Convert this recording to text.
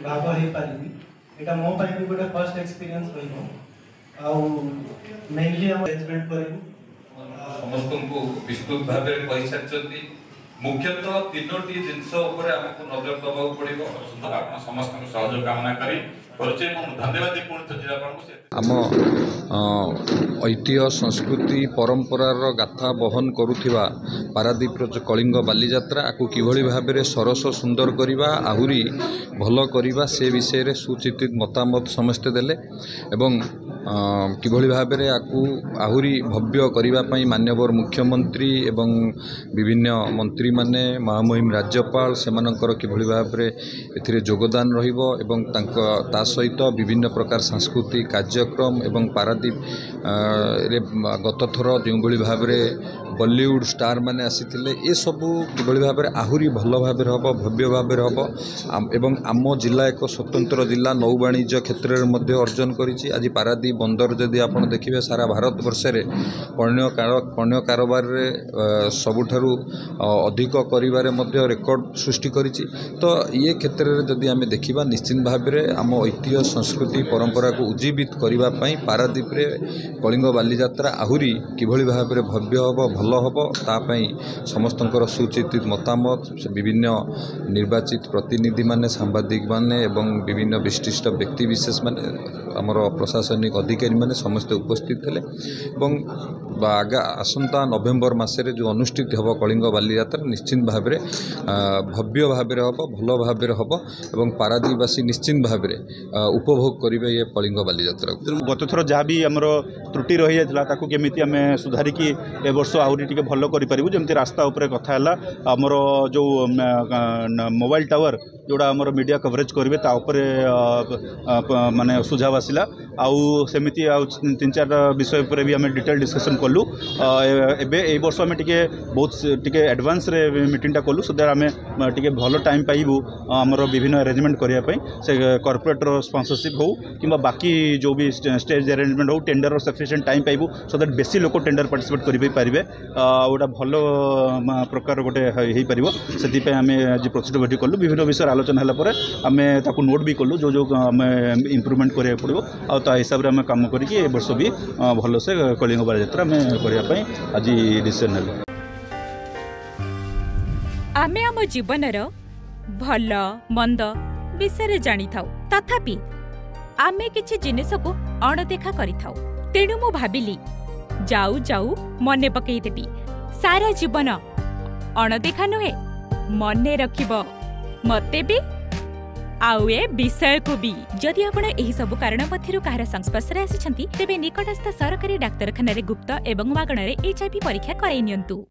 भाग हो पारि एटा मो पाइ भी गोटे फर्स्ट एक्सपीरियंस रहिबो आ मेनली हम अरेंजमेंट करिबो समस्त को विस्तृत भाव में कहि सारछथि मुख्यतः तीनोटी जिनस ऊपर हमको नजर दबाव पड़िबो आप समस्त को सहयोग कामना करी परिचय मु धन्यवाद पूर्ण जिलापाल को आम ऐतिह्य संस्कृति परंपरार गाथा बहन करुथिबा पारादीप जो कलिंग बालीजात्रा आकु किभଳି भाबरे सरस सुंदर करिबा आहुरी भल करिबा से विषय रे सुचिंतित मतामत समस्त देले एवं किभଳି भाबरे आकु आहुरी भव्य करिबा पई माननीय मुख्यमंत्री एवं विभिन्न मंत्री माने महामहिम राज्यपाल सेमानकर किभଳି भाबरे एथिरे योगदान रहिबो एवं ता सहित विभिन्न प्रकार सांस्कृतिक कार्यक्रम एवं पारादीप रे गत थर जो भाव में बॉलीवुड स्टार माने आसीथिले ए सबू किभଳି भाबरे आहुरी भल भाबरे हबो भव्य भाबरे हबो एवं आम जिला एक स्वतंत्र जिला नौ वाणिज्य क्षेत्र में मध्य अर्जन करिछि। आज पारादीप बंदर जदि आपण देखिबे सारा भारत वर्ष रे पण्य कारोबार रे सबुठारु अधिक करिवारे मध्य रेकॉर्ड सृष्टि करिछि। तो ये क्षेत्र रे जदि आमे देखिबा निश्चित भाबरे आम ऐतिह्य संस्कृति परंपरा को उज्जीवित करिबा पई पारादीप रे कलिंग बालीजात्रा आहुरी किभଳି भाबरे भव्य हबो भल हबो तापई समस्तंकर सुचिंतित मतामत विभिन्न निर्वाचित प्रतिनिधि माने सांबादिक माने एवं विभिन्न विशिष्ट व्यक्ति विशेष माने आमर प्रशासनिक अधिकारी माने समस्त उपस्थित थे एवं आसंता नवेम्बर मासरे जो अनुष्ठित हबो कलिंग बालीजात्रा निश्चित भाबरे भव्य भाबरे हबो भल भाबरे हबो एवं पारादीपवासी निश्चित भाबरे उपभोग करिवे ये कलिंग बालीजात्रा। गत थर जहाँ भी आमर त्रुटि रही जाता ताकू केमिति आमे सुधारिकी ए वर्ष आहरी टिके भल करि परिबु जेमति रास्ता उपरे कथा हला आमर जो मोबाइल टावर जोड़ा आमर मीडिया कवरेज करिवे ता उपरे माने सुझाव आसिला आउ सेमिति आउ 3-4 विषय उपरे भी आमे डिटेल डिस्कशन कलु एबे ए वर्ष आमे टिके बहुत टिके एडवांस रे मीटिंग टा कलु सो दैट आमे टिके भल टाइम पाइबु आमर विभिन्न अरेंजमेंट करिया पई से कॉर्पोरेट स्पॉन्सरशिप हो किंबा बाकी जो भी स्टेज अरेंजमेंट हो टेंडर और सफिशिएंट टाइम पाइबु सो दैट बेसी लोक टेंडर पार्टिसिपेट करि पारिबे गोटा भल प्रकार गोटे हो पारिबो सेति पे आमे आज प्रोसीड बैठी कलु विभिन्न विषय आलोचना हला परे आमे ताकू नोट भी कलु जो जो आमे इंप्रूवमेंट करिया पड़िबो आ ता हिसाब रे आमे काम करी कि ए वर्ष भी भल से कलिंग बालीजात्रा आमे करिया पई आज डिसीजन हल। आमे हम जीवनर भल मंद विषय जानी थाउ तथापि आमे किछि जिनिस को अणदेखा करि थाउ तेणु मु भाबिली जाऊ जाऊ मने पकई देबी सारा जीवन अणदेखा नुहे मने रखिबो मते भी आउ ए विषय को भी जदि आपण एही सब कारण मध्यरु कहार संस्पर्श रे आसी छंती तेबे निकटस्थ सरकारी डाक्तरखाना रे गुप्त एवं मागणा रे HIV परीक्षा कराई नियंतु।